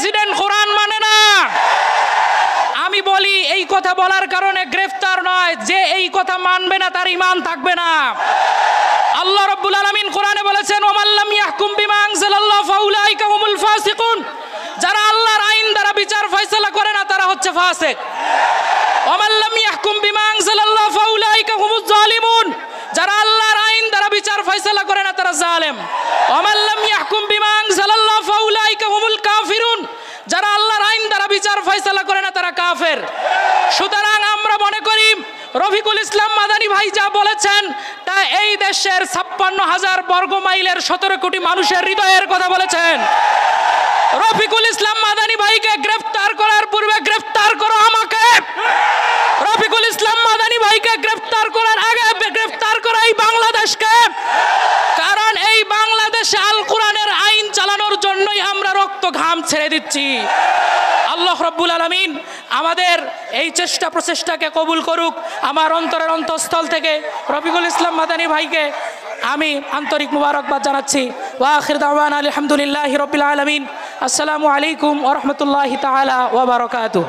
President কোরআন মানে না। আমি বলি এই কথা বলার কারণে গ্রেফতার নয়, যে এই কথা মানবে না তার ঈমান থাকবে না। আল্লাহ রাব্বুল আলামিন কোরআনে বলেছেন, ওয়ামাল্লাম ইয়াহকুম বিমা আনজালাল্লাহু ফাউলাইকা হুমুল ফাসিকুন। যারা আল্লাহর আইন দ্বারা বিচার ফয়সালা করে না তারা হচ্ছে ফাসিক। ওয়ামাল্লাম ইয়াহকুম বিমা আনজালাল্লাহু ফাউলাইকা হুমুজ জালিমুন। যারা আল্লাহর আইন দ্বারা বিচার ফয়সালা করে না তারা জালেম। ওয়ামাল্লাম ইয়াহকুম বিমা আনজালাল্লাহু ফাউলাইকা হুমুল কাফিরুন। যারা আল্লাহর আইন দ্বারা বিচার ফয়সালা করে না তারা কাফের। সুতরাং আমরা মনে করি রফিকুল ইসলাম মাদানী ভাই যা বলেছেন তা এই দেশের 56,000 বর্গ মাইলের 17 কোটি মানুষের হৃদয়ের কথা বলেছেন। রফিকুল ইসলাম মাদানী ভাইকে গ্রেফতার করার পূর্বে গ্রেফতার করো আমাকে। রফিকুল ইসলাম মাদানী ভাইকে গ্রেফতার করার আগে গ্রেফতার করো এই বাংলাদেশকে। কারণ এই বাংলাদেশে আল কোরআনের আইন চালানোর জন্যই আমরা রক্ত ঘাম ছেড়ে দিচ্ছি। আল্লাহ রাব্বুল আলামিন আমাদের এই চেষ্টা প্রচেষ্টাকে কবুল করুক। আমার অন্তরের অন্তঃস্থল থেকে রফিকুল ইসলাম মাদানী ভাইকে আমি আন্তরিক মুবারকবাদ জানাচ্ছি। ওয়া আখির দাওয়ানা আলহামদুলিল্লাহি রাব্বিল আলামিন। আসসালামু আলাইকুম ওয়া রাহমাতুল্লাহি তাআলা ওয়া বারাকাতুহু।